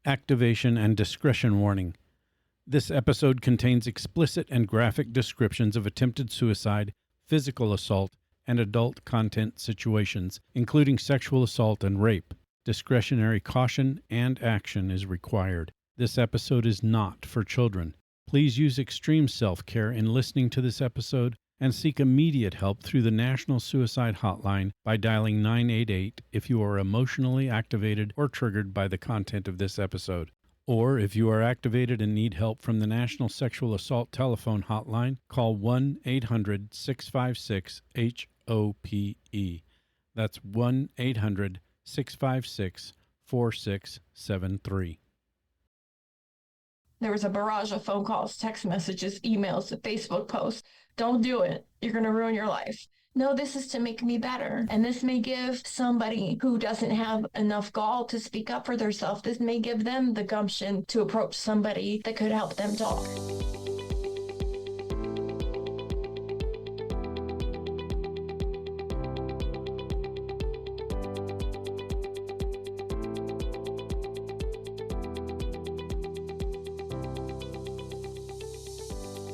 activation, and discretion warning. This episode contains explicit and graphic descriptions of attempted suicide, physical assault, and adult content situations, including sexual assault and rape. Discretionary caution and action is required. This episode is not for children. Please use extreme self-care in listening to this episode and seek immediate help through the National Suicide Hotline by dialing 988 if you are emotionally activated or triggered by the content of this episode. Or if you are activated and need help from the National Sexual Assault Telephone Hotline, call 1-800-656-HOPE. That's 1-800-656-4673. There was a barrage of phone calls, text messages, emails, Facebook posts. Don't do it. You're going to ruin your life. No, this is to make me better. And this may give somebody who doesn't have enough gall to speak up for themselves, this may give them the gumption to approach somebody that could help them talk.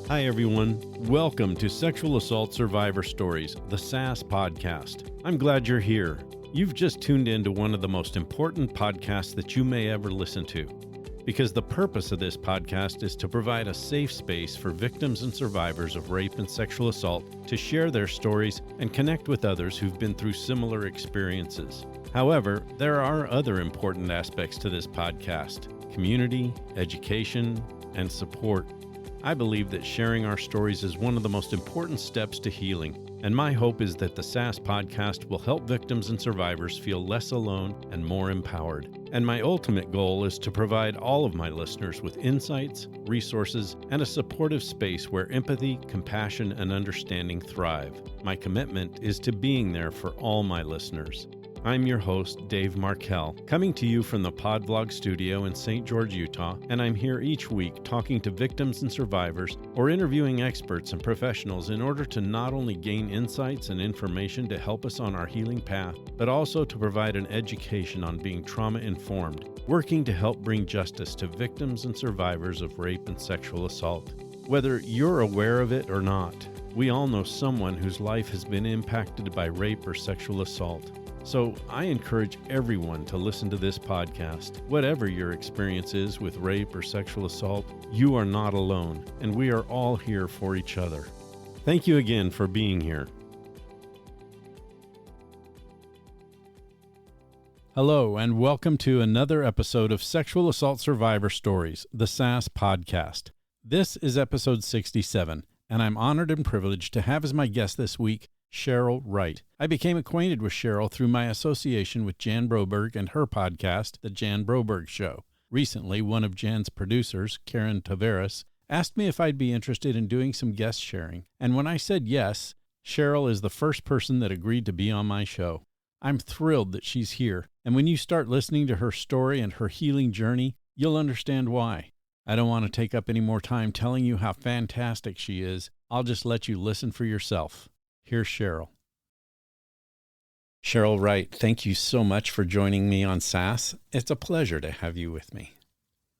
Hi, everyone. Welcome to Sexual Assault Survivor Stories, the SAS podcast. I'm glad you're here. You've just tuned into one of the most important podcasts that you may ever listen to, because the purpose of this podcast is to provide a safe space for victims and survivors of rape and sexual assault to share their stories and connect with others who've been through similar experiences. However, there are other important aspects to this podcast: community, education, and support. I believe that sharing our stories is one of the most important steps to healing, and my hope is that the SAS podcast will help victims and survivors feel less alone and more empowered. And my ultimate goal is to provide all of my listeners with insights, resources, and a supportive space where empathy, compassion, and understanding thrive. My commitment is to being there for all my listeners. I'm your host, Dave Markel, coming to you from the Podvlog studio in St. George, Utah, and I'm here each week talking to victims and survivors or interviewing experts and professionals in order to not only gain insights and information to help us on our healing path, but also to provide an education on being trauma-informed, working to help bring justice to victims and survivors of rape and sexual assault. Whether you're aware of it or not, we all know someone whose life has been impacted by rape or sexual assault. So I encourage everyone to listen to this podcast. Whatever your experience is with rape or sexual assault, you are not alone, and we are all here for each other. Thank you again for being here. Hello, and welcome to another episode of Sexual Assault Survivor Stories, the SAS podcast. This is episode 67, and I'm honored and privileged to have as my guest this week Cheryl Wright. I became acquainted with Cheryl through my association with Jan Broberg and her podcast, The Jan Broberg Show. Recently, one of Jan's producers, Karen Taveras, asked me if I'd be interested in doing some guest sharing, and when I said yes, Cheryl is the first person that agreed to be on my show. I'm thrilled that she's here, and when you start listening to her story and her healing journey, you'll understand why. I don't want to take up any more time telling you how fantastic she is. I'll just let you listen for yourself. Here's Cheryl. Cheryl Wright, thank you so much for joining me on SAS. It's a pleasure to have you with me.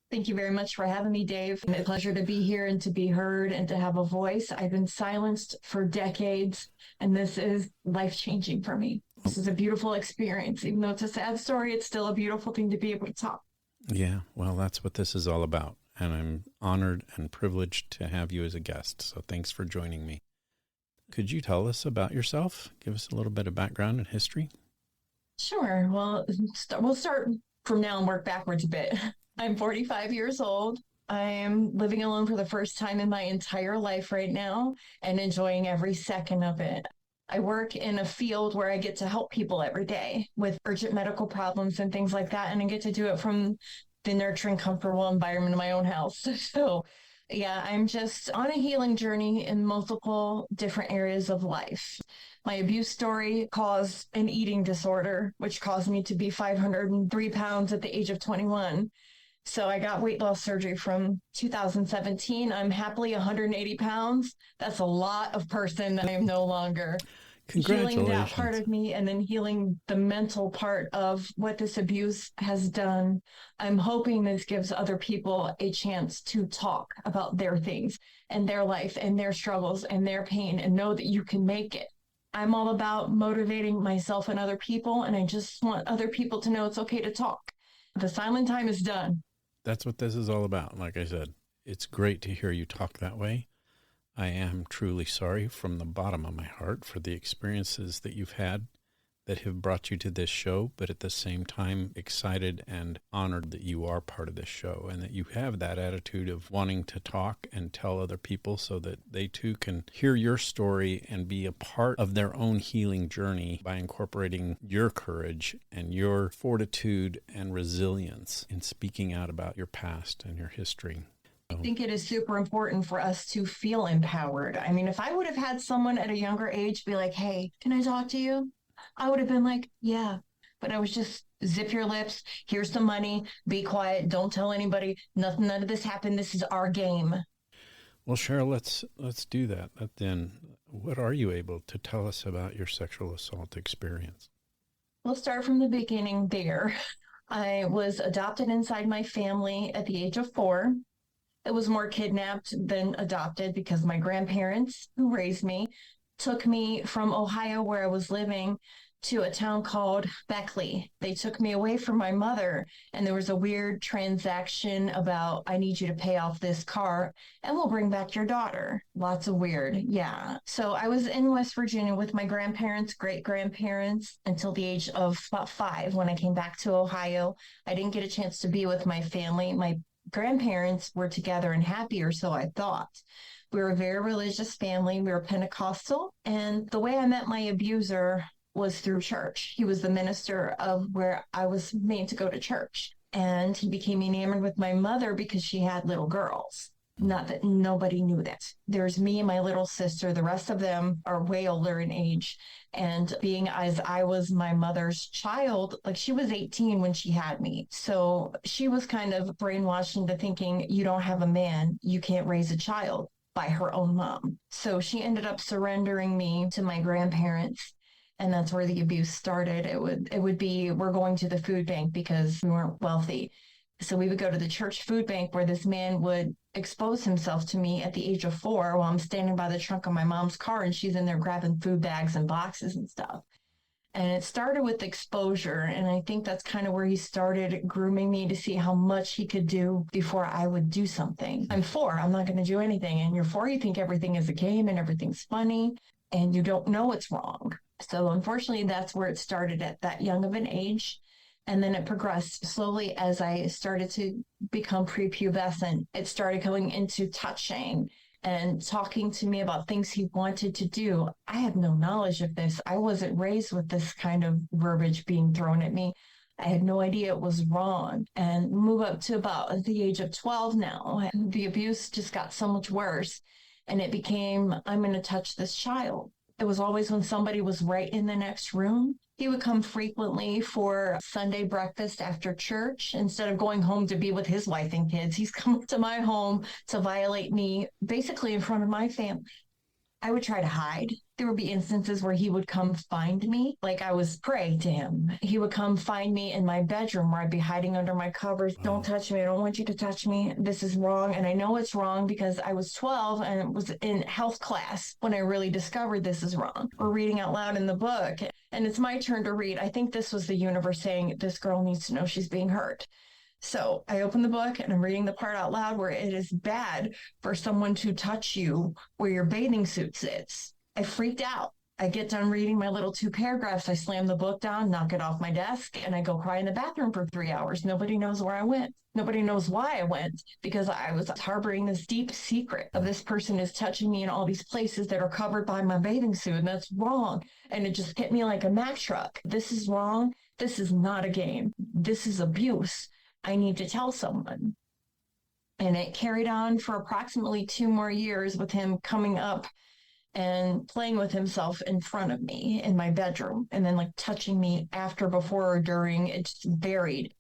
Thank you very much for having me, Dave. It's a pleasure to be here and to be heard and to have a voice. I've been silenced for decades, and this is life-changing for me. This is a beautiful experience. Even though it's a sad story, it's still a beautiful thing to be able to talk. Yeah, well, that's what this is all about, and I'm honored and privileged to have you as a guest, so thanks for joining me. Could you tell us about yourself? Give us a little bit of background and history. Sure. Well, we'll start from now and work backwards a bit. I'm 45 years old. I am living alone for the first time in my entire life right now and enjoying every second of it. I work in a field where I get to help people every day with urgent medical problems and things like that. And I get to do it from the nurturing, comfortable environment of my own house. So yeah, I'm just on a healing journey in multiple different areas of life. My abuse story caused an eating disorder, which caused me to be 503 pounds at the age of 21. So I got weight loss surgery from 2017. I'm happily 180 pounds. That's a lot of person that I am no longer. healing that part Congratulations. of me and then healing the mental part of what this abuse has done. I'm hoping this gives other people a chance to talk about their things and their life and their struggles and their pain and know that you can make it. I'm all about motivating myself and other people, and I just want other people to know it's okay to talk. The silent time is done. That's what this is all about. Like I said, it's great to hear you talk that way. I am truly sorry from the bottom of my heart for the experiences that you've had that have brought you to this show, but at the same time, excited and honored that you are part of this show and that you have that attitude of wanting to talk and tell other people so that they too can hear your story and be a part of their own healing journey by incorporating your courage and your fortitude and resilience in speaking out about your past and your history. I think it is super important for us to feel empowered. I mean, if I would have had someone at a younger age be like, hey, can I talk to you? I would have been like, yeah. But I was just zip your lips. Here's some money. Be quiet. Don't tell anybody. Nothing, none of this happened. This is our game. Well, Cheryl, let's do that. Then what are you able to tell us about your sexual assault experience? We'll start from the beginning there. I was adopted inside my family at the age of 4. It was more kidnapped than adopted because my grandparents, who raised me, took me from Ohio, where I was living, to a town called Beckley. They took me away from my mother, and there was a weird transaction about, I need you to pay off this car, and we'll bring back your daughter. Lots of weird. Yeah. So I was in West Virginia with my grandparents, great-grandparents, until the age of about 5 when I came back to Ohio. I didn't get a chance to be with my family. My grandparents were together and happy, or so I thought. We were a very religious family. We were Pentecostal. And the way I met my abuser was through church. He was the minister of where I was made to go to church. And he became enamored with my mother because she had little girls. Not that nobody knew that. There's me and my little sister. The rest of them are way older in age. And being as I was my mother's child, like she was 18 when she had me. So she was kind of brainwashed into thinking, you don't have a man, you can't raise a child, by her own mom. So she ended up surrendering me to my grandparents. And that's where the abuse started. It would be, we're going to the food bank because we weren't wealthy. So we would go to the church food bank where this man would expose himself to me at the age of 4 while I'm standing by the trunk of my mom's car and she's in there grabbing food bags and boxes and stuff. And it started with exposure. And I think that's kind of where he started grooming me to see how much he could do before I would do something. I'm 4, I'm not going to do anything. And you're 4, you think everything is a game and everything's funny and you don't know it's wrong. So unfortunately, that's where it started at that young of an age. And then it progressed slowly as I started to become prepubescent. It started going into touching and talking to me about things he wanted to do. I had no knowledge of this. I wasn't raised with this kind of verbiage being thrown at me. I had no idea it was wrong. And move up to about the age of 12 now, the abuse just got so much worse. And it became, I'm going to touch this child. It was always when somebody was right in the next room. He would come frequently for Sunday breakfast after church. Instead of going home to be with his wife and kids, he's come to my home to violate me, basically in front of my family. I would try to hide. There would be instances where he would come find me, like I was prey to him. He would come find me in my bedroom where I'd be hiding under my covers. Don't touch me. I don't want you to touch me. This is wrong. And I know it's wrong because I was 12 and it was in health class when I really discovered this is wrong. We're reading out loud in the book and it's my turn to read. I think this was the universe saying, this girl needs to know she's being hurt. So I open the book and I'm reading the part out loud where it is bad for someone to touch you where your bathing suit sits. I freaked out. I get done reading my little 2 paragraphs. I slam the book down, knock it off my desk, and I go cry in the bathroom for 3 hours. Nobody knows where I went. Nobody knows why I went because I was harboring this deep secret of this person is touching me in all these places that are covered by my bathing suit, and that's wrong. And it just hit me like a Mack truck. This is wrong. This is not a game. This is abuse. I need to tell someone. And it carried on for approximately 2 more years with him coming up and playing with himself in front of me in my bedroom and then like touching me after, before, or during. It just varied.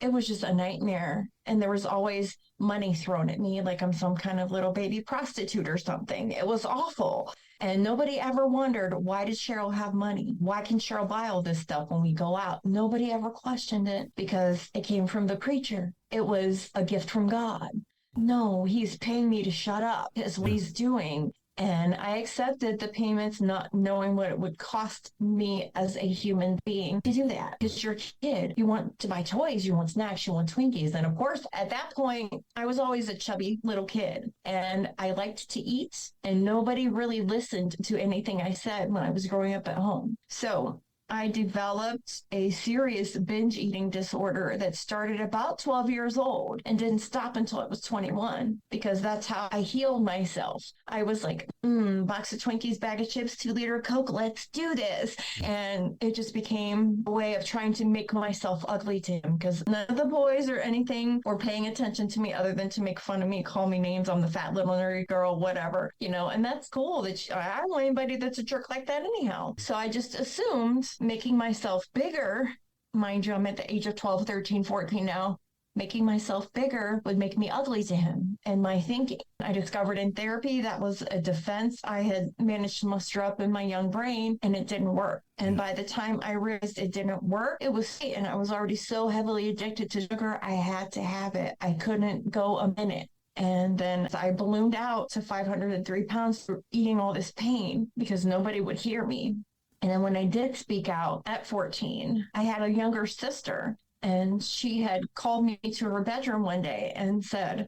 It was just a nightmare. And there was always money thrown at me like I'm some kind of little baby prostitute or something. It was awful. And nobody ever wondered, why does Cheryl have money? Why can Cheryl buy all this stuff when we go out? Nobody ever questioned it because it came from the preacher. It was a gift from God. No, he's paying me to shut up is what he's doing. And I accepted the payments, not knowing what it would cost me as a human being to do that. It's your kid. You want to buy toys, you want snacks, you want Twinkies. And of course, at that point, I was always a chubby little kid and I liked to eat. And nobody really listened to anything I said when I was growing up at home. So I developed a serious binge eating disorder that started about 12 years old and didn't stop until I was 21 because that's how I healed myself. I was like, box of Twinkies, bag of chips, 2-liter Coke, let's do this. And it just became a way of trying to make myself ugly to him because none of the boys or anything were paying attention to me other than to make fun of me, call me names. I'm the fat little nerdy girl, whatever, and that's cool. I don't want anybody that's a jerk like that anyhow. So I just assumed making myself bigger, mind you, I'm at the age of 12, 13, 14 now, making myself bigger would make me ugly to him. And my thinking, I discovered in therapy, that was a defense I had managed to muster up in my young brain, and it didn't work. And by the time I realized it didn't work, it was Satan. I was already so heavily addicted to sugar, I had to have it. I couldn't go a minute. And then I ballooned out to 503 pounds for eating all this pain because nobody would hear me. And then when I did speak out at 14, I had a younger sister and she had called me to her bedroom one day and said,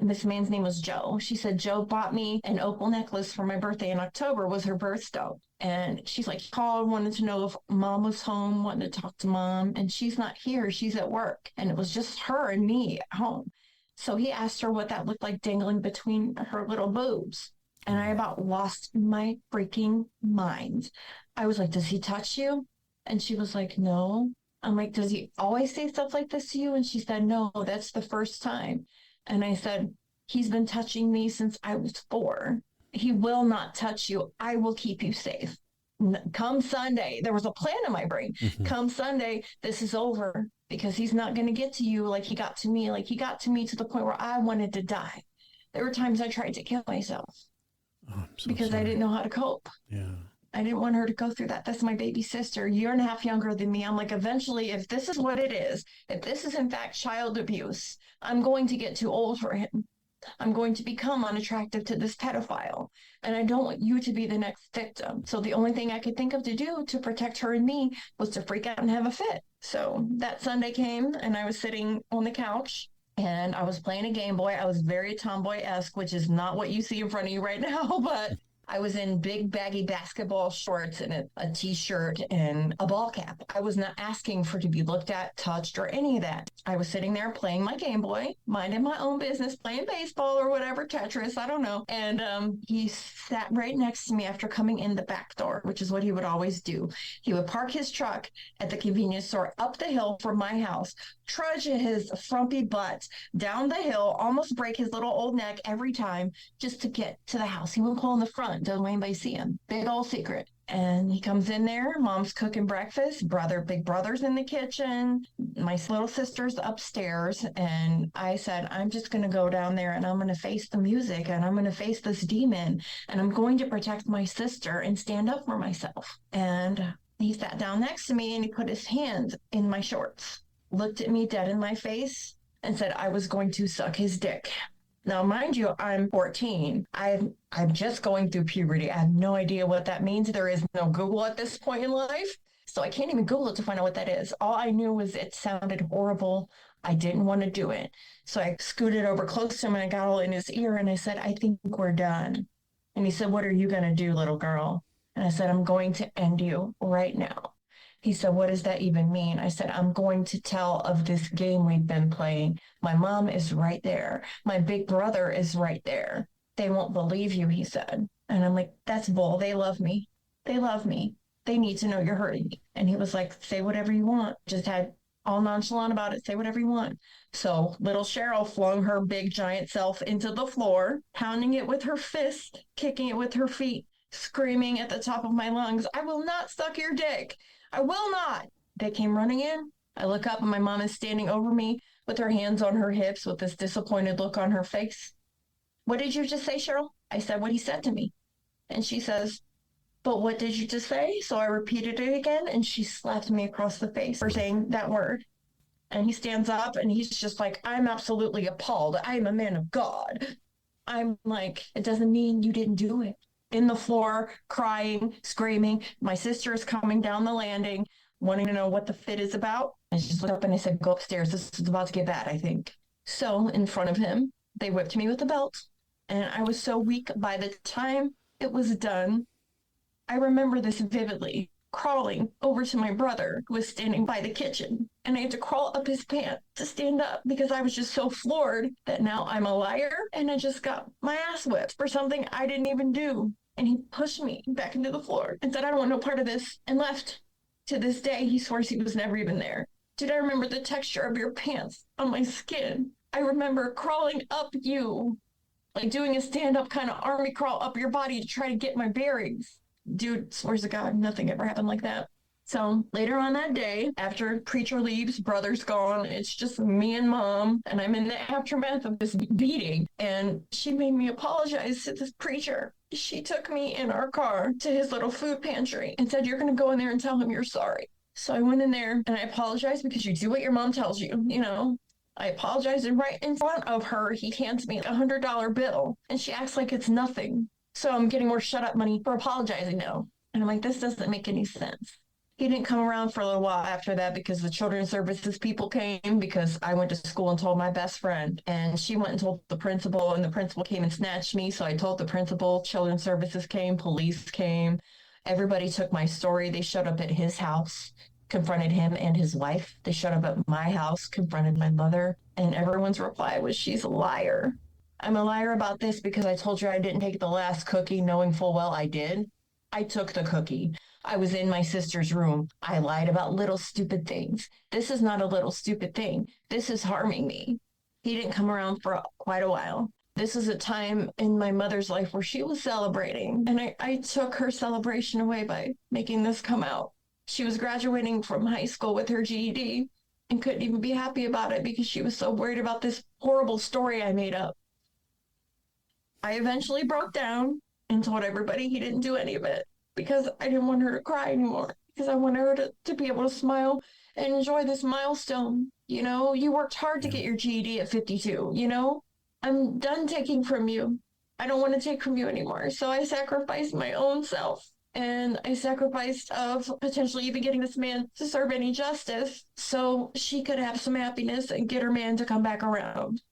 this man's name was Joe. She said, Joe bought me an opal necklace for my birthday in October, was her birthstone. And she's like, called, wanted to know if mom was home, wanted to talk to mom. And she's not here. She's at work. And it was just her and me at home. So he asked her what that looked like dangling between her little boobs. And I about lost my freaking mind. I was like, does he touch you? And she was like, no. I'm like, does he always say stuff like this to you? And she said, no, that's the first time. And I said, he's been touching me since I was 4. He will not touch you. I will keep you safe. Come Sunday, there was a plan in my brain. Come Sunday, this is over because he's not going to get to you like he got to me. Like he got to me to the point where I wanted to die. There were times I tried to kill myself. Oh, I'm so because sorry. I didn't know how to cope. Yeah. I didn't want her to go through that. That's my baby sister, 1.5 years younger than me. I'm like, eventually, if this is what it is, if this is in fact child abuse, I'm going to get too old for him. I'm going to become unattractive to this pedophile. And I don't want you to be the next victim. So the only thing I could think of to do to protect her and me was to freak out and have a fit. So that Sunday came and I was sitting on the couch. And I was playing a Game Boy. I was very tomboy-esque, which is not what you see in front of you right now, but I was in big baggy basketball shorts and a t-shirt and a ball cap. I was not asking for to be looked at, touched, or any of that. I was sitting there playing my Game Boy, minding my own business, playing baseball or whatever, Tetris, I don't know. And he sat right next to me after coming in the back door, which is what he would always do. He would park his truck at the convenience store up the hill from my house, trudge his frumpy butt down the hill, almost break his little old neck every time just to get to the house. He wouldn't pull in the front. Doesn't want anybody see him. Big old secret. And he comes in there. Mom's cooking breakfast. Big brother's in the kitchen. My little sister's upstairs. And I said, I'm just going to go down there and I'm going to face the music and I'm going to face this demon and I'm going to protect my sister and stand up for myself. And he sat down next to me and he put his hand in my shorts, looked at me dead in my face and said I was going to suck his dick. Now, mind you, I'm 14. I'm just going through puberty. I have no idea what that means. There is no Google at this point in life. So I can't even Google it to find out what that is. All I knew was it sounded horrible. I didn't want to do it. So I scooted over close to him and I got all in his ear and I said, I think we're done. And he said, what are you going to do, little girl? And I said, I'm going to end you right now. He said, what does that even mean? I said, I'm going to tell of this game we've been playing. My mom is right there. My big brother is right there. They won't believe you, he said. And I'm like, that's bull. They love me. They love me. They need to know you're hurting me. And he was like, say whatever you want. Just had all nonchalant about it. Say whatever you want. So little Cheryl flung her big giant self into the floor, pounding it with her fist, kicking it with her feet, screaming at the top of my lungs, I will not suck your dick. I will not. They came running in. I look up and my mom is standing over me with her hands on her hips with this disappointed look on her face. What did you just say, Cheryl? I said what he said to me. And she says, but what did you just say? So I repeated it again, and she slapped me across the face for saying that word. And he stands up and he's just like, I'm absolutely appalled. I'm a man of God. I'm like, it doesn't mean you didn't do it. In the floor, crying, screaming. My sister is coming down the landing, wanting to know what the fit is about. And she just looked up and I said, go upstairs. This is about to get bad, I think. So in front of him, they whipped me with a belt. And I was so weak by the time it was done. I remember this vividly, crawling over to my brother who was standing by the kitchen. And I had to crawl up his pants to stand up because I was just so floored that now I'm a liar and I just got my ass whipped for something I didn't even do. And he pushed me back into the floor and said, I don't want no part of this, and left. To this day, he swears he was never even there. Did I remember the texture of your pants on my skin? I remember crawling up you, like doing a stand-up kind of army crawl up your body to try to get my bearings. Dude, swears to God, nothing ever happened like that. So later on that day, after preacher leaves, brother's gone, it's just me and mom, and I'm in the aftermath of this beating. And she made me apologize to this preacher. She took me in our car to his little food pantry and said, you're going to go in there and tell him you're sorry. So I went in there and I apologized because you do what your mom tells you, you know. I apologized, and right in front of her, he hands me a $100 bill and she acts like it's nothing. So I'm getting more shut up money for apologizing now. And I'm like, this doesn't make any sense. He didn't come around for a little while after that because the children's services people came, because I went to school and told my best friend, and she went and told the principal, and the principal came and snatched me. So I told the principal, children's services came, police came, everybody took my story. They showed up at his house, confronted him and his wife. They showed up at my house, confronted my mother, and everyone's reply was, she's a liar. I'm a liar about this because I told you I didn't take the last cookie, knowing full well I did. I took the cookie. I was in my sister's room. I lied about little stupid things. This is not a little stupid thing. This is harming me. He didn't come around for quite a while. This is a time in my mother's life where she was celebrating, and I took her celebration away by making this come out. She was graduating from high school with her GED and couldn't even be happy about it because she was so worried about this horrible story I made up. I eventually broke down and told everybody he didn't do any of it because I didn't want her to cry anymore, because I wanted her to be able to smile and enjoy this milestone. You know, you worked hard to get your GED at 52, you know? I'm done taking from you. I don't want to take from you anymore. So I sacrificed my own self, and I sacrificed of potentially even getting this man to serve any justice so she could have some happiness and get her man to come back around.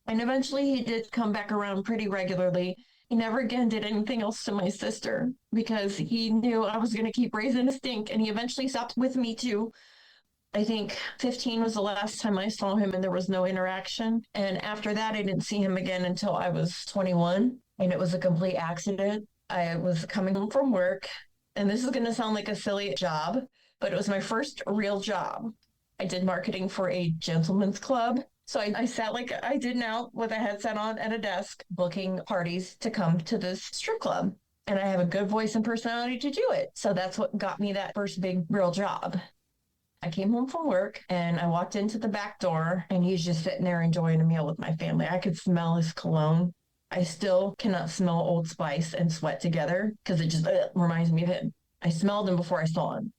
And eventually he did come back around pretty regularly. He never again did anything else to my sister because he knew I was going to keep raising a stink, and he eventually stopped with me too. I think 15 was the last time I saw him, and there was no interaction. And after that, I didn't see him again until I was 21, and it was a complete accident. I was coming home from work, and this is going to sound like a silly job, but it was my first real job. I did marketing for a gentleman's club. So I sat like I did now with a headset on at a desk, booking parties to come to this strip club. And I have a good voice and personality to do it. So that's what got me that first big real job. I came home from work and I walked into the back door, and he's just sitting there enjoying a meal with my family. I could smell his cologne. I still cannot smell Old Spice and sweat together because it just reminds me of him. I smelled him before I saw him.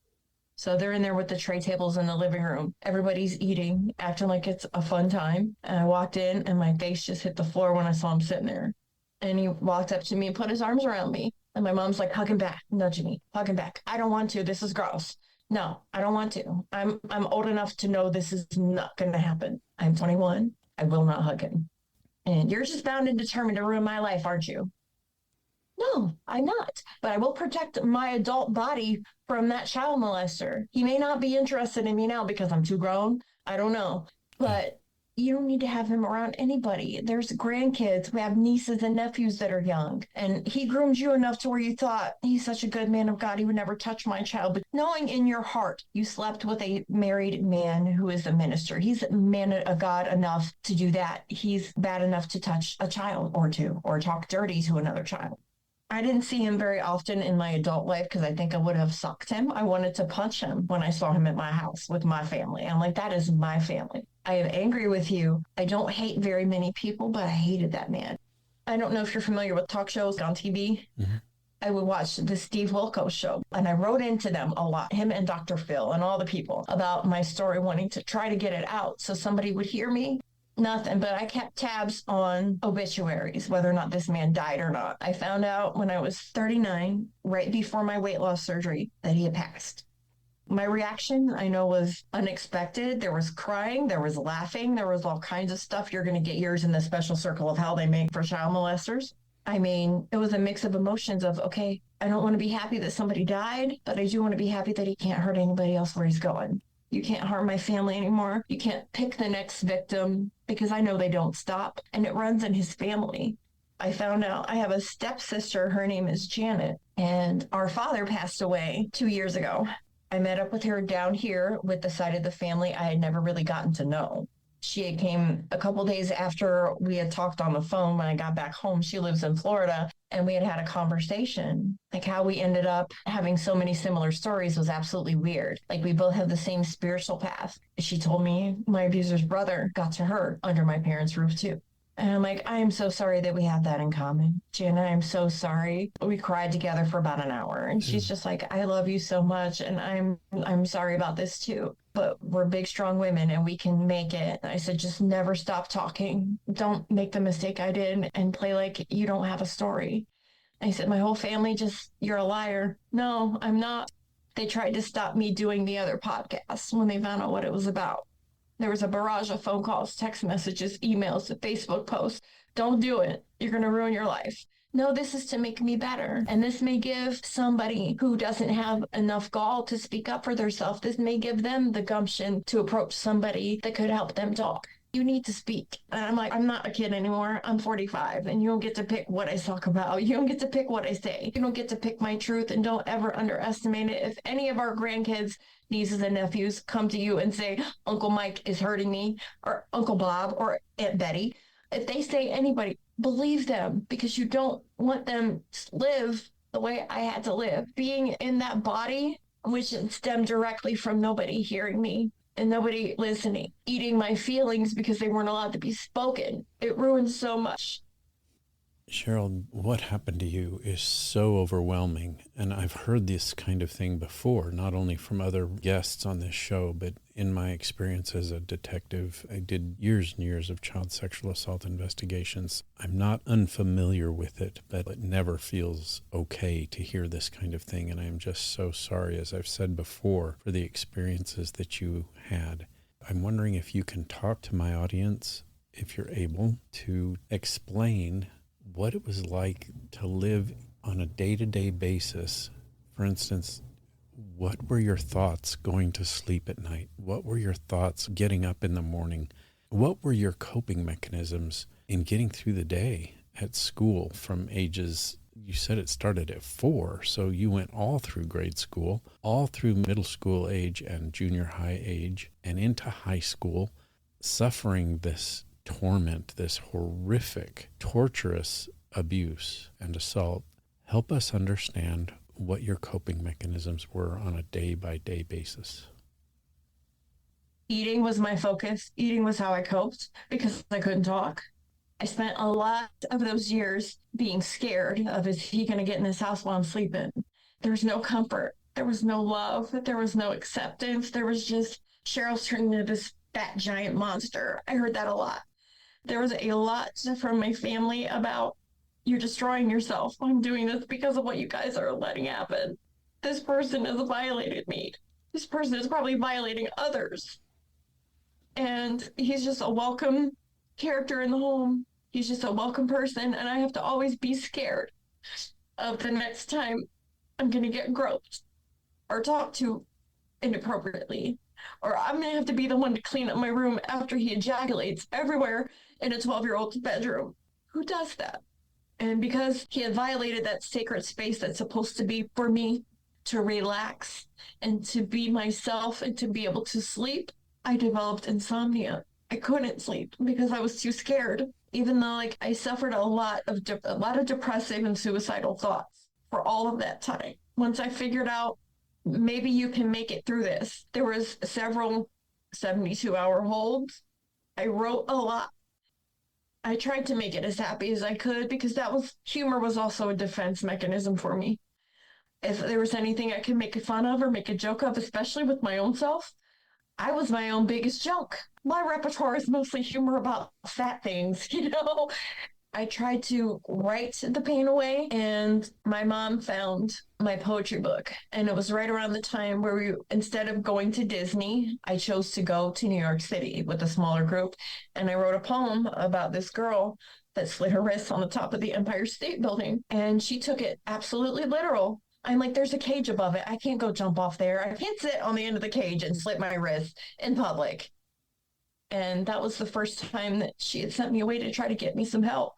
So they're in there with the tray tables in the living room. Everybody's eating, acting like it's a fun time. And I walked in and my face just hit the floor when I saw him sitting there. And he walked up to me and put his arms around me. And my mom's like, hug him back, nudging me, hug him back. I don't want to. This is gross. No, I don't want to. I'm old enough to know this is not going to happen. I'm 21. I will not hug him. And you're just bound and determined to ruin my life, aren't you? No, I'm not. But I will protect my adult body from that child molester. He may not be interested in me now because I'm too grown. I don't know. But you don't need to have him around anybody. There's grandkids. We have nieces and nephews that are young. And he groomed you enough to where you thought, he's such a good man of God, he would never touch my child. But knowing in your heart you slept with a married man who is a minister, he's a man of God enough to do that. He's bad enough to touch a child or two or talk dirty to another child. I didn't see him very often in my adult life because I think I would have sucked him. I wanted to punch him when I saw him at my house with my family. I'm like, that is my family. I am angry with you. I don't hate very many people, but I hated that man. I don't know if you're familiar with talk shows on TV. Mm-hmm. I would watch the Steve Wilkos show, and I wrote into them a lot, him and Dr. Phil and all the people, about my story, wanting to try to get it out so somebody would hear me. Nothing, but I kept tabs on obituaries, whether or not this man died or not. I found out when I was 39, right before my weight loss surgery, that he had passed. My reaction, I know, was unexpected. There was crying, there was laughing, there was all kinds of stuff. You're going to get yours in the special circle of hell they make for child molesters. I mean, it was a mix of emotions of, okay, I don't want to be happy that somebody died, but I do want to be happy that he can't hurt anybody else where he's going. You can't harm my family anymore. You can't pick the next victim because I know they don't stop. And it runs in his family. I found out I have a stepsister. Her name is Janet. And our father passed away 2 years ago. I met up with her down here with the side of the family I had never really gotten to know. She came a couple days after we had talked on the phone. When I got back home, she lives in Florida, and we had a conversation. Like, how we ended up having so many similar stories was absolutely weird. Like, we both have the same spiritual path. She told me my abuser's brother got to her under my parents' roof too. And I'm like, I am so sorry that we have that in common. Jen, I am so sorry. We cried together for about an hour. And she's just like, I love you so much. And I'm sorry about this too. But we're big, strong women and we can make it. And I said, just never stop talking. Don't make the mistake I did and play like you don't have a story. I said, my whole family just, you're a liar. No, I'm not. They tried to stop me doing the other podcasts when they found out what it was about. There was a barrage of phone calls, text messages, emails, Facebook posts. Don't do it. You're going to ruin your life. No, this is to make me better. And this may give somebody who doesn't have enough gall to speak up for themselves, this may give them the gumption to approach somebody that could help them talk. You need to speak. And I'm like, I'm not a kid anymore. I'm 45 and you don't get to pick what I talk about. You don't get to pick what I say. You don't get to pick my truth, and don't ever underestimate it. If any of our grandkids, nieces and nephews come to you and say, Uncle Mike is hurting me, or Uncle Bob, or Aunt Betty, if they say anybody, believe them, because you don't want them to live the way I had to live. Being in that body, which stemmed directly from nobody hearing me and nobody listening, eating my feelings because they weren't allowed to be spoken. It ruined so much. Cheryl, what happened to you is so overwhelming. And I've heard this kind of thing before, not only from other guests on this show, but in my experience as a detective. I did years and years of child sexual assault investigations. I'm not unfamiliar with it, but it never feels okay to hear this kind of thing. And I'm just so sorry, as I've said before, for the experiences that you had. I'm wondering if you can talk to my audience, if you're able, to explain what it was like to live on a day-to-day basis. For instance, what were your thoughts going to sleep at night? What were your thoughts getting up in the morning? What were your coping mechanisms in getting through the day at school from ages, you said it started at 4, so you went all through grade school, all through middle school age and junior high age, and into high school, suffering this torment, this horrific, torturous abuse and assault. Help us understand what your coping mechanisms were on a day-by-day basis. Eating was my focus. Eating was how I coped because I couldn't talk. I spent a lot of those years being scared of, is he going to get in this house while I'm sleeping? There was no comfort. There was no love. There was no acceptance. There was just, Cheryl's turning into this fat giant monster. I heard that a lot. There was a lot from my family about, you're destroying yourself. I'm doing this because of what you guys are letting happen. This person has violated me. This person is probably violating others. And he's just a welcome character in the home. He's just a welcome person. And I have to always be scared of the next time I'm going to get groped or talked to inappropriately. Or I'm going to have to be the one to clean up my room after he ejaculates everywhere in a 12-year-old's bedroom. Who does that? And because he had violated that sacred space that's supposed to be for me to relax and to be myself and to be able to sleep, I developed insomnia. I couldn't sleep because I was too scared. even though like I suffered a lot of depressive and suicidal thoughts for all of that time. Once I figured out maybe you can make it through this, there was several 72-hour holds. I wrote a lot. I tried to make it as happy as I could because humor was also a defense mechanism for me. If there was anything I could make fun of or make a joke of, especially with my own self, I was my own biggest joke. My repertoire is mostly humor about fat things, I tried to write the pain away, and my mom found my poetry book. And it was right around the time where instead of going to Disney, I chose to go to New York City with a smaller group. And I wrote a poem about this girl that slit her wrists on the top of the Empire State Building. And she took it absolutely literal. I'm like, there's a cage above it. I can't go jump off there. I can't sit on the end of the cage and slit my wrist in public. And that was the first time that she had sent me away to try to get me some help.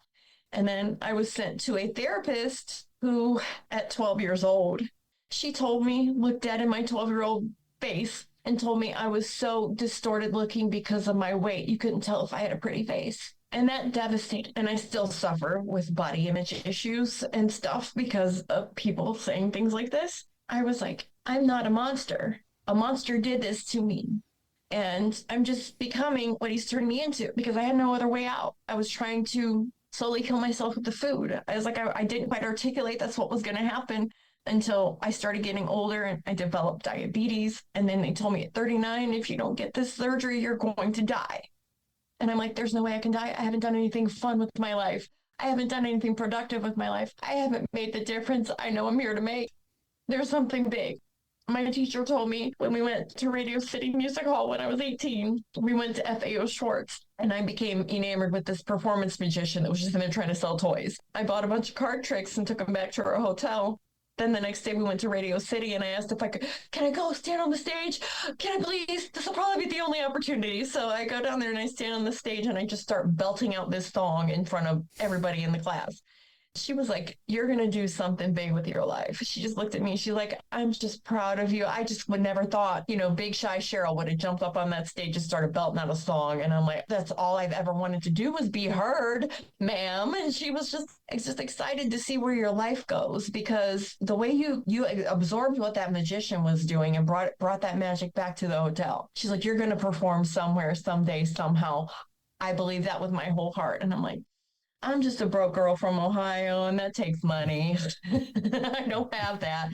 And then I was sent to a therapist who, at 12 years old, she told me, looked dead in my 12-year-old face and told me I was so distorted looking because of my weight. You couldn't tell if I had a pretty face. And that devastated. And I still suffer with body image issues and stuff because of people saying things like this. I was like, I'm not a monster. A monster did this to me. And I'm just becoming what he's turned me into because I had no other way out. I was trying to slowly kill myself with the food. I was like, I didn't quite articulate that's what was going to happen until I started getting older and I developed diabetes. And then they told me at 39, if you don't get this surgery, you're going to die. And I'm like, there's no way I can die. I haven't done anything fun with my life. I haven't done anything productive with my life. I haven't made the difference I know I'm here to make. There's something big. My teacher told me when we went to Radio City Music Hall when I was 18, we went to FAO Schwartz, and I became enamored with this performance magician that was just in there trying to sell toys. I bought a bunch of card tricks and took them back to our hotel. Then the next day we went to Radio City and I asked if I could, can I go stand on the stage? Can I please? This will probably be the only opportunity. So I go down there and I stand on the stage and I just start belting out this song in front of everybody in the class. She was like, you're going to do something big with your life. She just looked at me. She's like, I'm just proud of you. I just would never thought, big shy Cheryl would have jumped up on that stage and started belting out a song. And I'm like, that's all I've ever wanted to do was be heard, ma'am. And she was just excited to see where your life goes because the way you absorbed what that magician was doing and brought that magic back to the hotel. She's like, you're going to perform somewhere, someday, somehow. I believe that with my whole heart. And I'm like, I'm just a broke girl from Ohio and that takes money. I don't have that.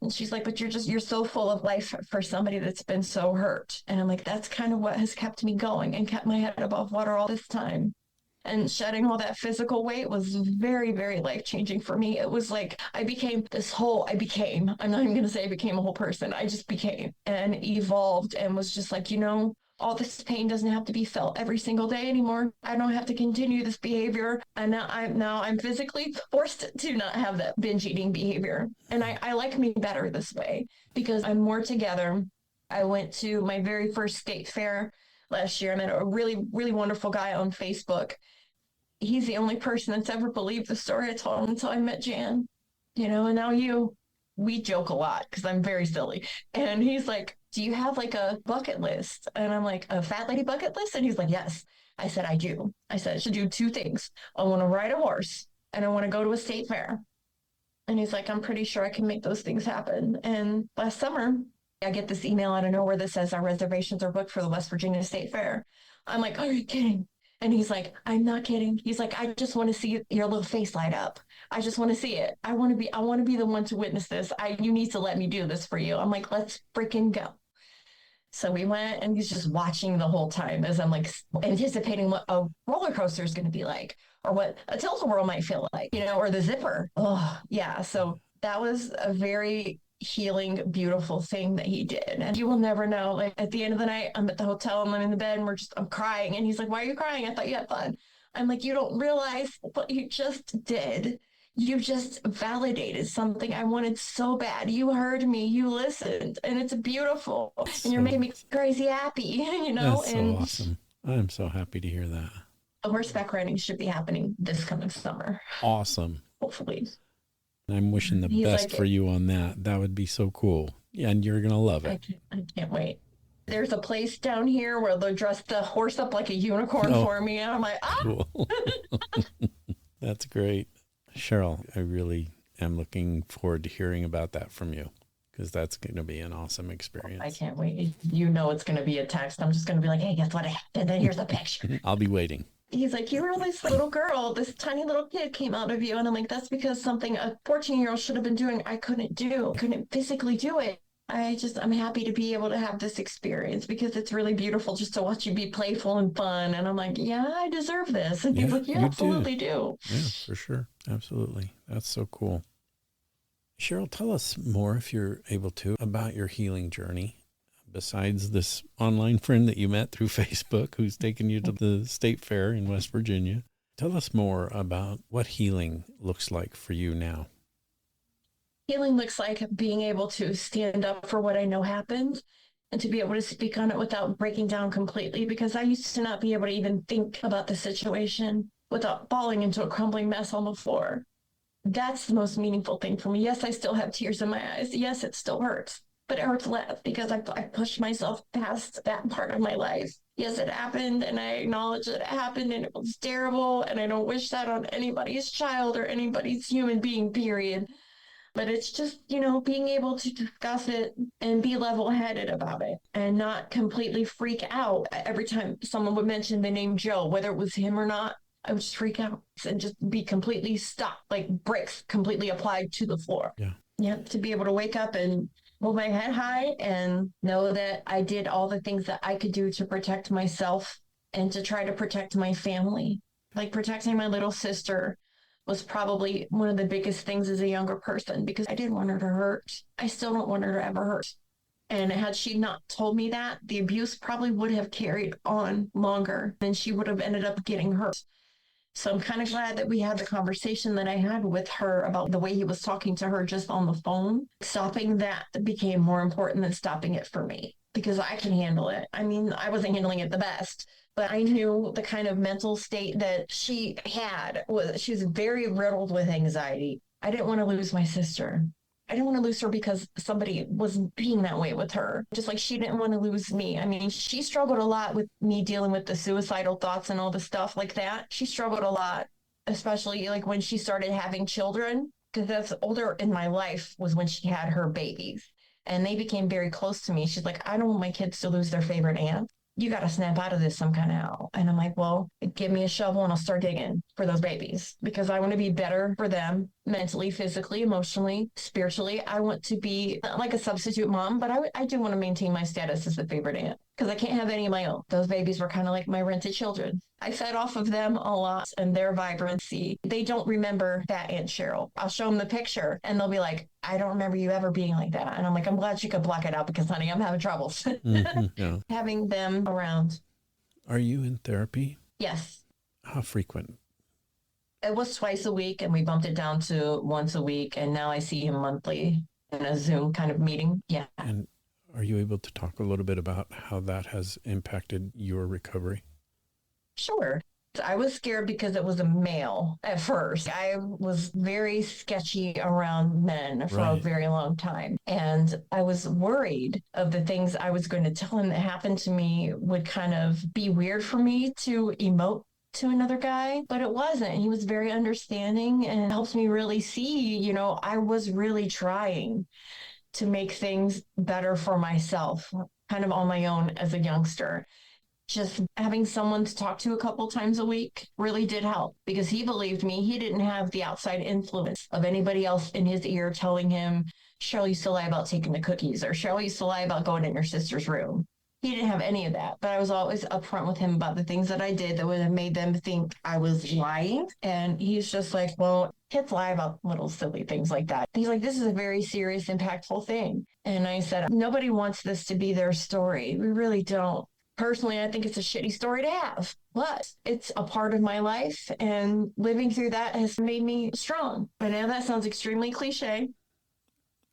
And she's like, but you're so full of life for somebody that's been so hurt. And I'm like, that's kind of what has kept me going and kept my head above water all this time. And shedding all that physical weight was very, very life-changing for me. It was like I'm not even going to say I became a whole person. I just became and evolved and was just like, all this pain doesn't have to be felt every single day anymore. I don't have to continue this behavior. And now I'm physically forced to not have that binge eating behavior. And I like me better this way because I'm more together. I went to my very first state fair last year. I met a really, really wonderful guy on Facebook. He's the only person that's ever believed the story I told him until I met Jan, and now we joke a lot because I'm very silly. And he's like, do you have like a bucket list? And I'm like, a fat lady bucket list? And he's like, yes. I said, I do. I said, I should do two things. I want to ride a horse and I want to go to a state fair. And he's like, I'm pretty sure I can make those things happen. And last summer, I get this email out of nowhere that says our reservations are booked for the West Virginia State Fair. I'm like, are you kidding? And he's like, I'm not kidding. He's like, I just want to see your little face light up. I just want to see it. I want to be the one to witness this. You need to let me do this for you. I'm like, let's freaking go. So we went and he's just watching the whole time as I'm like anticipating what a roller coaster is going to be like or what a tilt-a-whirl might feel like, or the zipper. Oh, yeah. So that was a very healing, beautiful thing that he did. And you will never know. Like at the end of the night, I'm at the hotel and I'm in the bed and I'm crying. And he's like, why are you crying? I thought you had fun. I'm like, you don't realize what you just did. You just validated something I wanted so bad. You heard me, you listened, and it's beautiful. And you're making me crazy happy, That's so awesome. I'm so happy to hear that. Horseback riding should be happening this coming summer. Awesome. Hopefully. I'm wishing the best for you on that. That would be so cool. Yeah, and you're going to love it. I can't wait. There's a place down here where they'll dress the horse up like a unicorn for me. And I'm like, cool. That's great. Cheryl, I really am looking forward to hearing about that from you, because that's going to be an awesome experience. I can't wait. You know it's going to be a text. I'm just going to be like, hey, guess what happened? And here's a picture. I'll be waiting. He's like, you were this little girl. This tiny little kid came out of you. And I'm like, that's because something a 14-year-old should have been doing, I couldn't do. Couldn't physically do it. I'm happy to be able to have this experience because it's really beautiful just to watch you be playful and fun. And I'm like, yeah, I deserve this. And he's like, you absolutely do. Yeah, for sure. Absolutely. That's so cool. Cheryl, tell us more, if you're able to, about your healing journey. Besides this online friend that you met through Facebook who's taken you to the state fair in West Virginia, tell us more about what healing looks like for you now. Healing looks like being able to stand up for what I know happened and to be able to speak on it without breaking down completely, because I used to not be able to even think about the situation without falling into a crumbling mess on the floor. That's the most meaningful thing for me. Yes, I still have tears in my eyes. Yes, it still hurts, but it hurts less because I pushed myself past that part of my life. Yes, it happened, and I acknowledge that it happened, and it was terrible, and I don't wish that on anybody's child or anybody's human being, period. But it's just, being able to discuss it and be level-headed about it and not completely freak out every time someone would mention the name Joe, whether it was him or not. I would just freak out and just be completely stopped, like bricks completely applied to the floor. Yeah, to be able to wake up and hold my head high and know that I did all the things that I could do to protect myself and to try to protect my family. Like protecting my little sister was probably one of the biggest things as a younger person, because I didn't want her to hurt. I still don't want her to ever hurt. And had she not told me that, the abuse probably would have carried on longer and she would have ended up getting hurt. So I'm kind of glad that we had the conversation that I had with her about the way he was talking to her just on the phone. Stopping that became more important than stopping it for me, because I can handle it. I mean, I wasn't handling it the best, but I knew the kind of mental state that she had. She was very riddled with anxiety. I didn't want to lose my sister. I didn't want to lose her because somebody was being that way with her, just like she didn't want to lose me. I mean, she struggled a lot with me dealing with the suicidal thoughts and all the stuff like that. She struggled a lot, especially like when she started having children, because that's older in my life was when she had her babies. And they became very close to me. She's like, I don't want my kids to lose their favorite aunt. You got to snap out of this some kind of how. And I'm like, well, give me a shovel and I'll start digging for those babies, because I want to be better for them mentally, physically, emotionally, spiritually. I want to be not like a substitute mom, but I do want to maintain my status as the favorite aunt, because I can't have any of my own. Those babies were kind of like my rented children. I fed off of them a lot and their vibrancy. They don't remember that Aunt Cheryl. I'll show them the picture and they'll be like, I don't remember you ever being like that. And I'm like, I'm glad you could block it out, because honey, I'm having troubles. Yeah. Having them around. Are you in therapy? Yes. How frequent? It was twice a week and we bumped it down to once a week. And now I see him monthly in a Zoom kind of meeting. Yeah. And are you able to talk a little bit about how that has impacted your recovery? Sure. I was scared because it was a male at first. I was very sketchy around men for a very long time. And I was worried of the things I was going to tell him that happened to me would kind of be weird for me to emote to another guy, but it wasn't. He was very understanding and helps me really see, I was really trying to make things better for myself, kind of on my own as a youngster. Just having someone to talk to a couple times a week really did help, because he believed me. He didn't have the outside influence of anybody else in his ear telling him, Cheryl used to lie about taking the cookies, or Cheryl used to lie about going in your sister's room. He didn't have any of that, but I was always upfront with him about the things that I did that would have made them think I was lying. And he's just like, well, kids lie about little silly things like that. He's like, this is a very serious, impactful thing. And I said, nobody wants this to be their story. We really don't. Personally, I think it's a shitty story to have, but it's a part of my life, and living through that has made me strong. I know that sounds extremely cliche.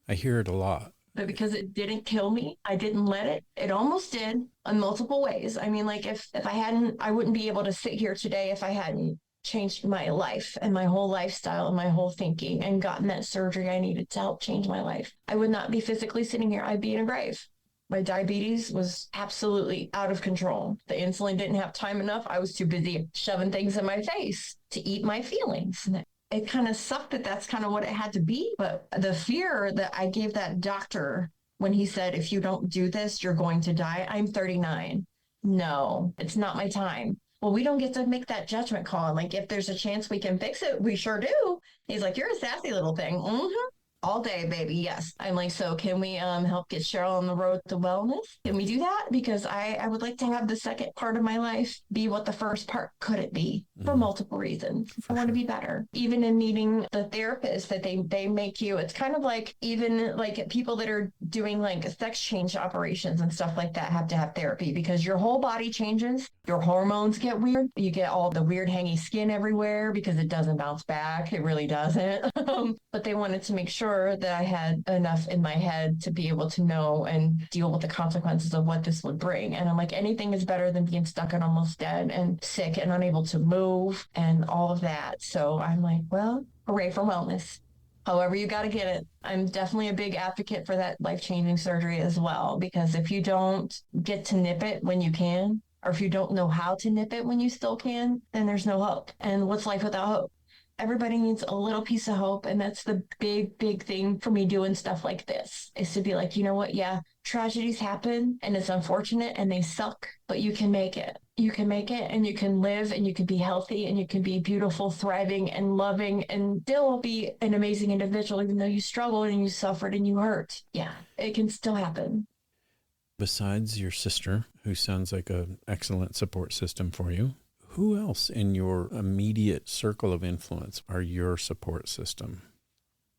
I hear it a lot. But because it didn't kill me, I didn't let it. It almost did in multiple ways. I mean, like if I hadn't, I wouldn't be able to sit here today if I hadn't changed my life and my whole lifestyle and my whole thinking and gotten that surgery I needed to help change my life. I would not be physically sitting here. I'd be in a grave. My diabetes was absolutely out of control. The insulin didn't have time enough. I was too busy shoving things in my face to eat my feelings. And it kind of sucked that that's kind of what it had to be. But the fear that I gave that doctor when he said, if you don't do this, you're going to die. I'm 39. No, it's not my time. Well, we don't get to make that judgment call. Like, if there's a chance we can fix it, we sure do. He's like, you're a sassy little thing. Mm-hmm. All day, baby. Yes. I'm like, so can we help get Cheryl on the road to wellness? Can we do that? Because I would like to have the second part of my life be what the first part couldn't be for multiple reasons. I want to be better. Even in meeting the therapist that they make you, it's kind of like even like people that are doing like sex change operations and stuff like that have to have therapy because your whole body changes. Your hormones get weird. You get all the weird hangy skin everywhere because it doesn't bounce back. It really doesn't. But they wanted to make sure that I had enough in my head to be able to know and deal with the consequences of what this would bring. And I'm like, anything is better than being stuck and almost dead and sick and unable to move and all of that. So I'm like, well, hooray for wellness. However, you got to get it. I'm definitely a big advocate for that life-changing surgery as well, because if you don't get to nip it when you can, or if you don't know how to nip it when you still can, then there's no hope. And what's life without hope? Everybody needs a little piece of hope. And that's the big thing for me doing stuff like this is to be like, you know what? Yeah, tragedies happen and it's unfortunate and they suck, but you can make it. You can make it and you can live and you can be healthy and you can be beautiful, thriving and loving and still be an amazing individual, even though you struggled and you suffered and you hurt. Yeah, it can still happen. Besides your sister, who sounds like an excellent support system for you, who else in your immediate circle of influence are your support system?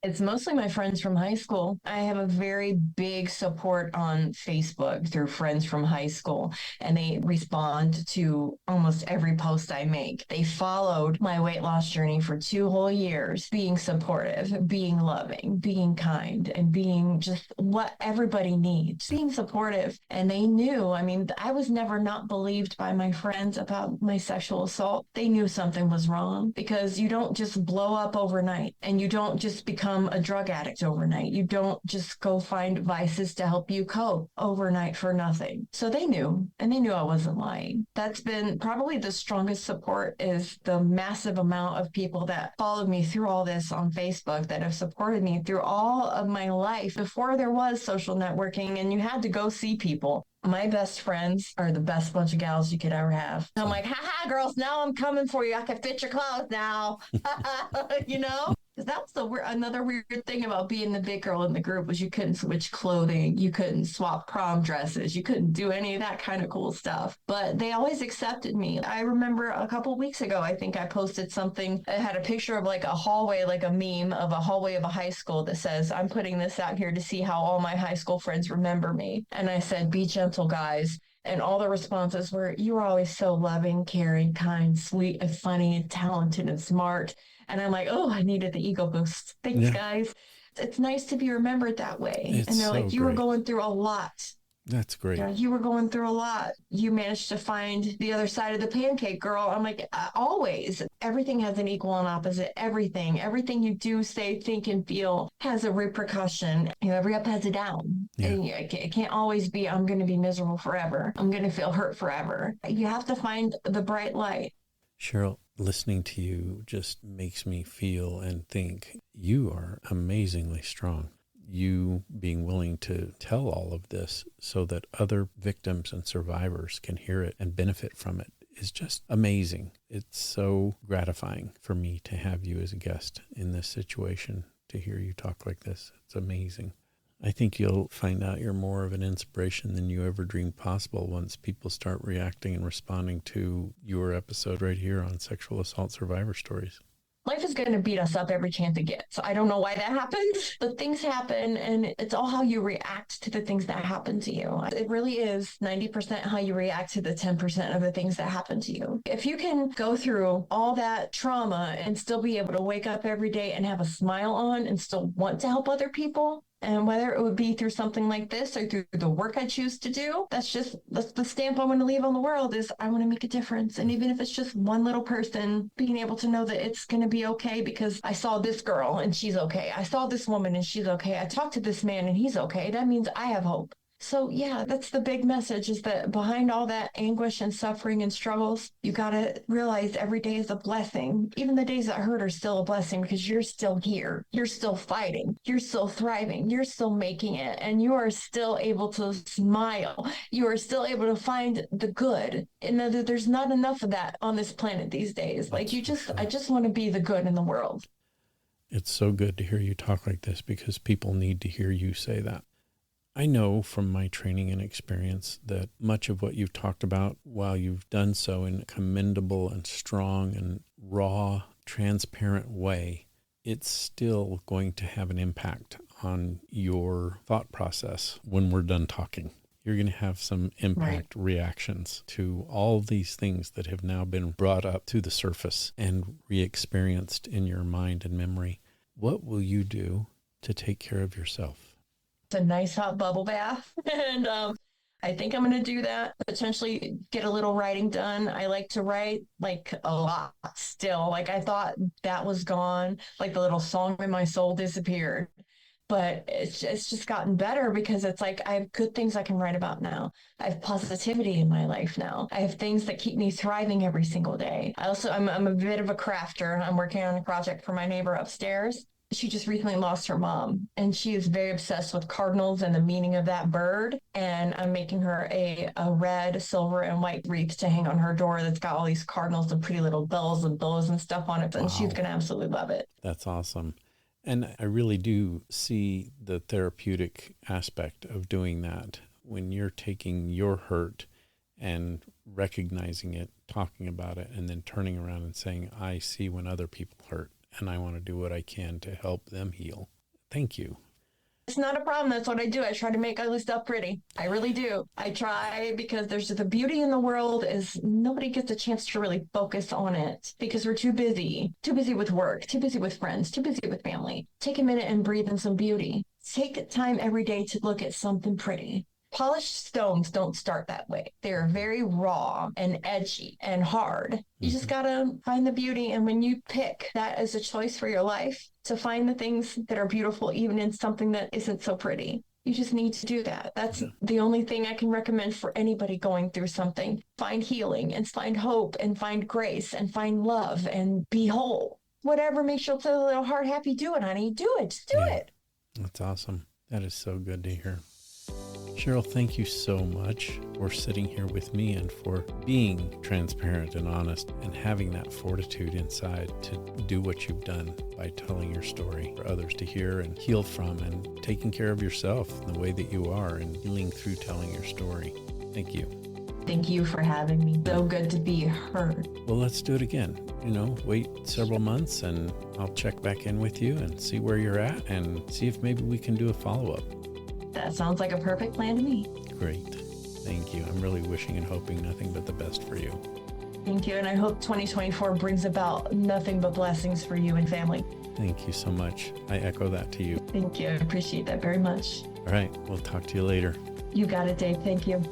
It's mostly my friends from high school. I have a very big support on Facebook through friends from high school, and they respond to almost every post I make. They followed my weight loss journey for 2 whole years, being supportive, being loving, being kind, and being just what everybody needs, being supportive. And they knew, I mean, I was never not believed by my friends about my sexual assault. They knew something was wrong because you don't just blow up overnight and you don't just become a drug addict overnight. You don't just go find vices to help you cope overnight for nothing. So they knew, and they knew I wasn't lying. That's been probably the strongest support is the massive amount of people that followed me through all this on Facebook that have supported me through all of my life before there was social networking and you had to go see people. My best friends are the best bunch of gals you could ever have. I'm like, ha girls, now I'm coming for you. I can fit your clothes now. You know? Because that was another weird thing about being the big girl in the group was you couldn't switch clothing. You couldn't swap prom dresses. You couldn't do any of that kind of cool stuff. But they always accepted me. I remember a couple weeks ago, I think I posted something. It had a picture of like a hallway, like a meme of a hallway of a high school that says, I'm putting this out here to see how all my high school friends remember me. And I said, be gentle, guys. And all the responses were, you were always so loving, caring, kind, sweet, and funny, and talented, and smart. And I'm like, oh, I needed the ego boost. Thanks, guys. It's nice to be remembered that way. And they're so like, you were going through a lot. That's great. Yeah, you were going through a lot. You managed to find the other side of the pancake, girl. I'm like, always. Everything has an equal and opposite. Everything you do, say, think, and feel has a repercussion. You know, every up has a down. Yeah. And it can't always be, I'm going to be miserable forever. I'm going to feel hurt forever. You have to find the bright light. Cheryl, listening to you just makes me feel and think you are amazingly strong. You being willing to tell all of this so that other victims and survivors can hear it and benefit from it is just amazing. It's so gratifying for me to have you as a guest in this situation, to hear you talk like this. It's amazing. I think you'll find out you're more of an inspiration than you ever dreamed possible once people start reacting and responding to your episode right here on Sexual Assault Survivor Stories. Life is going to beat us up every chance it gets. I don't know why that happens, but things happen, and it's all how you react to the things that happen to you. It really is 90% how you react to the 10% of the things that happen to you. If you can go through all that trauma and still be able to wake up every day and have a smile on and still want to help other people, and whether it would be through something like this or through the work I choose to do, that's the stamp I want to leave on the world is I want to make a difference. And even if it's just one little person, being able to know that it's going to be okay because I saw this girl and she's okay. I saw this woman and she's okay. I talked to this man and he's okay. That means I have hope. So yeah, that's the big message, is that behind all that anguish and suffering and struggles, you got to realize every day is a blessing. Even the days that hurt are still a blessing, because you're still here. You're still fighting. You're still thriving. You're still making it. And you are still able to smile. You are still able to find the good. And there's not enough of that on this planet these days. Like I just want to be the good in the world. It's so good to hear you talk like this, because people need to hear you say that. I know from my training and experience that much of what you've talked about, while you've done so in a commendable and strong and raw, transparent way, it's still going to have an impact on your thought process when we're done talking. You're going to have some impact reactions to all these things that have now been brought up to the surface and re-experienced in your mind and memory. What will you do to take care of yourself? A nice hot bubble bath. And I think I'm going to do that, potentially get a little writing done. I like to write like a lot still. Like I thought that was gone, like the little song in my soul disappeared. But it's just gotten better, because it's like I have good things I can write about now. I have positivity in my life now. I have things that keep me thriving every single day. I'm a bit of a crafter. I'm working on a project for my neighbor upstairs. She just recently lost her mom, and she is very obsessed with cardinals and the meaning of that bird. And I'm making her a red, silver, and white wreath to hang on her door that's got all these cardinals and pretty little bells and bows and stuff on it. And she's going to absolutely love it. That's awesome. And I really do see the therapeutic aspect of doing that, when you're taking your hurt and recognizing it, talking about it, and then turning around and saying, I see when other people hurt, and I want to do what I can to help them heal. Thank you. It's not a problem. That's what I do. I try to make ugly stuff pretty. I really do. I try, because there's the beauty in the world is nobody gets a chance to really focus on it, because we're too busy with work, too busy with friends, too busy with family. Take a minute and breathe in some beauty. Take time every day to look at something pretty. Polished stones don't start that way. They're very raw and edgy and hard. You just gotta find the beauty. And when you pick that as a choice for your life, to find the things that are beautiful, even in something that isn't so pretty, you just need to do that. That's the only thing I can recommend for anybody going through something. Find healing and find hope and find grace and find love and be whole. Whatever makes your little heart happy, do it, honey. Do it. Just do it. That's awesome. That is so good to hear. Cheryl, thank you so much for sitting here with me and for being transparent and honest and having that fortitude inside to do what you've done by telling your story for others to hear and heal from, and taking care of yourself in the way that you are and healing through telling your story. Thank you. Thank you for having me. So good to be heard. Well, let's do it again. Wait several months and I'll check back in with you and see where you're at and see if maybe we can do a follow-up. That sounds like a perfect plan to me. Great. Thank you. I'm really wishing and hoping nothing but the best for you. Thank you. And I hope 2024 brings about nothing but blessings for you and family. Thank you so much. I echo that to you. Thank you. I appreciate that very much. All right. We'll talk to you later. You got it, Dave. Thank you.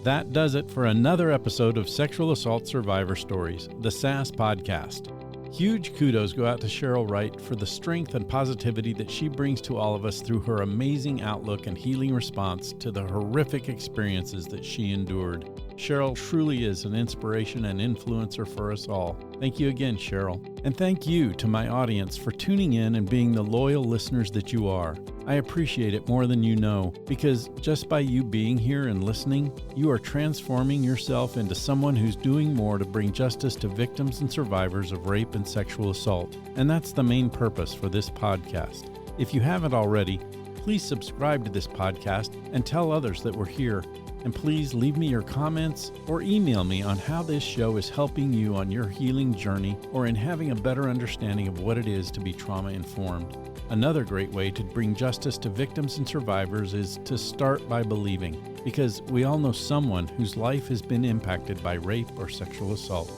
That does it for another episode of Sexual Assault Survivor Stories, the SAS podcast. Huge kudos go out to Cheryl Wright for the strength and positivity that she brings to all of us through her amazing outlook and healing response to the horrific experiences that she endured. Cheryl truly is an inspiration and influencer for us all. Thank you again, Cheryl. And thank you to my audience for tuning in and being the loyal listeners that you are. I appreciate it more than you know, because just by you being here and listening, you are transforming yourself into someone who's doing more to bring justice to victims and survivors of rape and sexual assault. And that's the main purpose for this podcast. If you haven't already, please subscribe to this podcast and tell others that we're here. And please leave me your comments or email me on how this show is helping you on your healing journey or in having a better understanding of what it is to be trauma-informed. Another great way to bring justice to victims and survivors is to start by believing, because we all know someone whose life has been impacted by rape or sexual assault.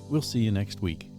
We'll see you next week.